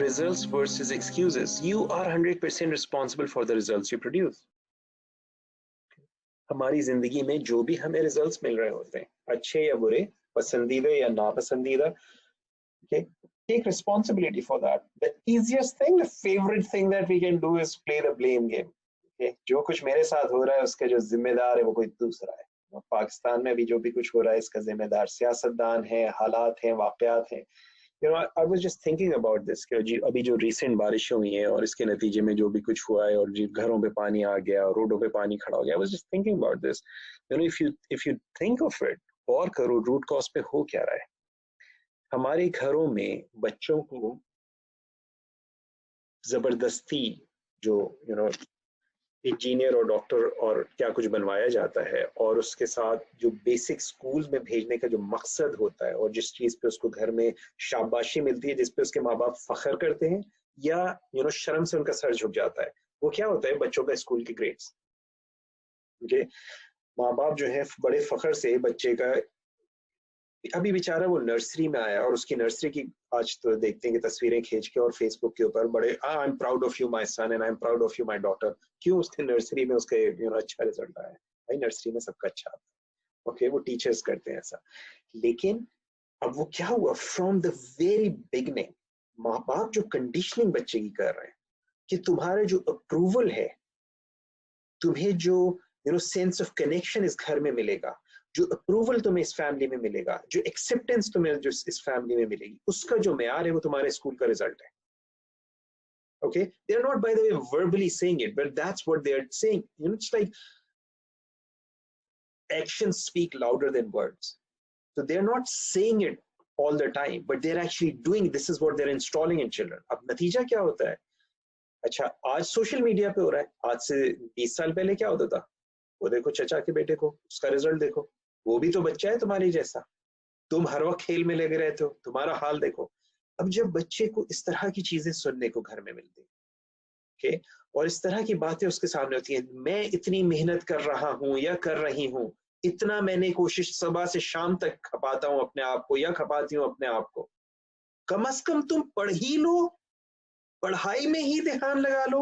results versus excuses. You are 100% responsible for the results you produce. हमारी जिंदगी में जो भी हमें रिजल्ट्स मिल रहे होते हैं, अच्छे या बुरे, पसंदीदा या नापसंदीदा, okay, take responsibility for that. The easiest thing, the favorite thing that we can do is play the blame game. Okay, जो कुछ मेरे साथ हो रहा है उसका जो जिम्मेदार है वो कोई दूसरा है. पाकिस्तान में भी जो भी कुछ हो रहा है इसका जिम्मेदार सियासतदान है, हालात हैं, वाकयात हैं. You know, I was just thinking about this कि अभी जो recent बारिशें हुई हैं और इसके नतीजे में जो भी कुछ हुआ है और घरों पे पानी आ गया और रोडों पे पानी खड़ा हो गया. I was just thinking about this. You know, if you think of it, और करो root cause पे हो क्या रहा है. हमारे घरों में बच्चों को जबरदस्ती जो इंजीनियर और डॉक्टर और क्या कुछ बनवाया जाता है और उसके साथ जो बेसिक स्कूल्स में भेजने का जो मकसद होता है और जिस चीज पे उसको घर में शाबाशी मिलती है, जिस पे उसके माँ बाप फख्र करते हैं या शर्म से उनका सर झुक जाता है, वो क्या होता है? बच्चों का स्कूल के ग्रेड्स. माँ बाप जो है बड़े फख्र से बच्चे का, अभी बेचारा वो नर्सरी में आया और उसकी नर्सरी की आज तो देखते हैं कि तस्वीरें खींच के और फेसबुक के ऊपर बड़े I am proud of you my son and I am proud of you my daughter. क्यों? उसके नर्सरी में उसके अच्छा रिजल्ट आया है. भाई नर्सरी में सबका अच्छा आता है. ओके, वो टीचर्स करते हैं ऐसा. लेकिन अब वो क्या हुआ, फ्रॉम द वेरी बिगनिंग माँ बाप जो कंडीशनिंग बच्चे की कर रहे हैं कि तुम्हारे जो अप्रूवल है, तुम्हें जो सेंस ऑफ कनेक्शन इस घर में मिलेगा, जो अप्रूवल तुम्हें इस फैमिली में मिलेगा, जो एक्सेप्टेंस तुम्हें जो इस फैमिली में मिलेगी, उसका जो मेयार है वो तुम्हारे स्कूल का रिजल्ट है. Okay, they are not, by the way, verbally saying it, but that's what they are saying. It's like actions speak louder than words. So they are not saying it all the time, but they're actually doing. This is what they're installing in children. अब नतीजा क्या होता है? अच्छा, आज social media पे हो रहा है. आज से 20 साल पहले क्या होता था? वो देखो चचा के बेटे को, उसका रिजल्ट देखो, वो भी तो बच्चा है तुम्हारी जैसा. तुम हर वक्त खेल में लगे रहते हो, तुम्हारा हाल देखो. अब जब बच्चे को इस तरह की चीजें सुनने को घर में मिलती है, okay? और इस तरह की बातें उसके सामने होती हैं, मैं इतनी मेहनत कर रहा हूं या कर रही हूं, इतना मैंने कोशिश सुबह से शाम तक खपाता हूं अपने आप को या खपाती हूं अपने आप को, कम से कम तुम पढ़ ही लो, पढ़ाई में ही ध्यान लगा लो.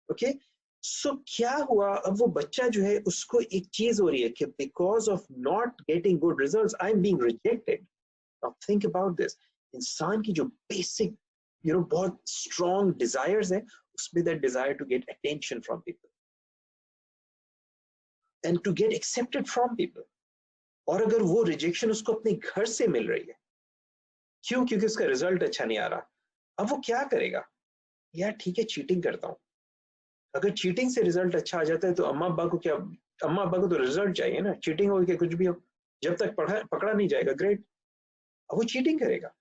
ओके, सो क्या हुआ, अब वो बच्चा जो है उसको एक चीज हो रही है कि because of not getting good results I am being rejected. Now think about this. इंसान की जो बेसिक बहुत स्ट्रॉन्ग डिजायर्स है, उसमें that desire to get attention from people and to get accepted from people. और अगर वो रिजेक्शन उसको अपने घर से मिल रही है, क्यों? क्योंकि उसका रिजल्ट अच्छा नहीं आ रहा. अब वो क्या करेगा? यार ठीक है, चीटिंग करता हूं. अगर चीटिंग से रिजल्ट अच्छा आ जाता है तो अम्मा अब्बा को तो रिजल्ट चाहिए ना. चीटिंग हो के कुछ भी हो, जब तक पकड़ा नहीं जाएगा, ग्रेट. अब वो चीटिंग करेगा.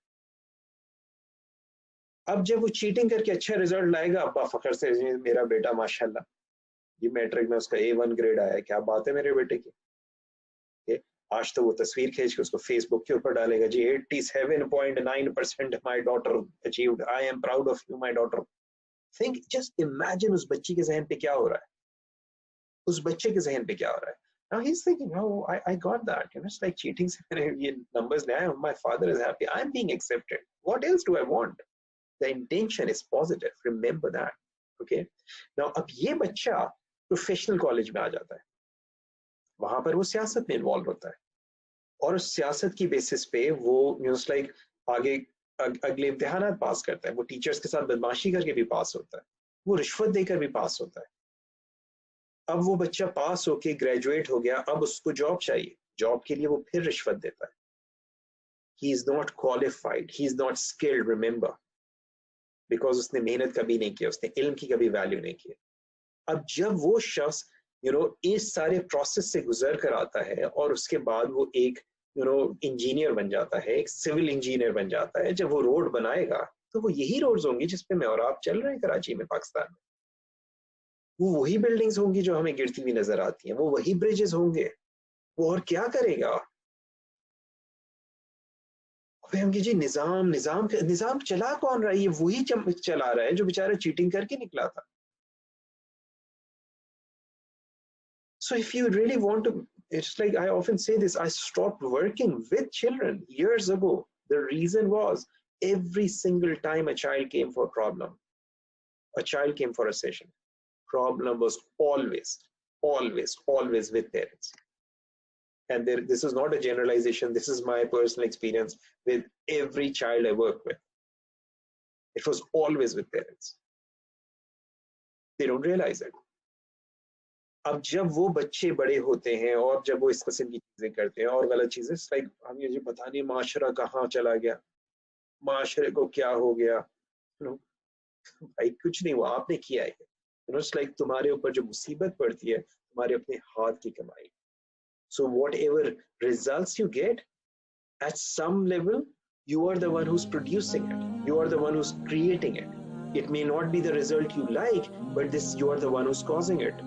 अब जब वो चीटिंग करके अच्छा रिजल्ट लाएगा, अब्बा फखर से मेरा बेटा माशाल्लाह ये मैट्रिक में उसका A1 ग्रेड आया है, क्या बात है मेरे बेटे की. आज तो वो तस्वीर खींच के उसको फेसबुक के ऊपर डालेगा, जी 87.9% my daughter achieved, I am proud of you my daughter. Think, just imagine उस बच्ची के जहन पे क्या हो रहा है, उस बच्चे के जहन पे क्या हो रहा है. Now he's thinking, oh, I got that. It's like cheating. ये numbers ले आया, my father is happy. I'm being accepted. What else do I want? The intention is positive. Remember that. Okay. Now अब ये बच्चा professional college में आ जाता है, वहां पर वो सियासत में इन्वॉल्व होता है और उस सियासत की बेसिस पे वो लाइक आगे अगले इम्तिहानात पास करता है. वो टीचर्स के साथ बदमाशी करके भी पास होता है, वो रिश्वत देकर भी पास होता है. अब वो बच्चा पास होके ग्रेजुएट हो गया, अब उसको जॉब चाहिए, जॉब के लिए वो फिर रिश्वत देता है. He is not qualified, he is not skilled, remember, because उसने मेहनत कभी नहीं की, उसने इल्म की कभी वैल्यू नहीं की. अब जब वो शख्स इस सारे प्रोसेस से गुजर कर आता है और उसके बाद वो एक इंजीनियर बन जाता है, एक सिविल इंजीनियर बन जाता है, जब वो रोड बनाएगा तो वो यही रोड्स होंगी जिसपे मैं और आप चल रहे हैं कराची में, पाकिस्तान में. वो वही बिल्डिंग्स होंगी जो हमें गिरती हुई नजर आती हैं, वो वही ब्रिजेस होंगे. वो और क्या करेगा? हम जी निजाम चला कौन रहा है? ये वही चला रहा है जो बेचारा चीटिंग करके निकला था. So if you really want to, it's like I often say this, I stopped working with children years ago. The reason was every single time a child came for a problem, a child came for a session, problem was always with parents. And this is not a generalization. This is my personal experience with every child I work with. It was always with parents. They don't realize it. अब जब वो बच्चे बड़े होते हैं और जब वो इस किस्म की चीजें करते हैं और गलत चीजें, लाइक हमें ये पता नहीं माशरा कहाँ चला गया, माशरे को क्या हो गया, भाई कुछ नहीं हुआ, आपने किया है, लाइक तुम्हारे ऊपर जो मुसीबत पड़ती है तुम्हारे अपने हाथ की कमाई. So whatever results you get, at some level, you are the one who's producing it. You are the one who's creating it. It may not be the result you like, but you are the one who's causing it.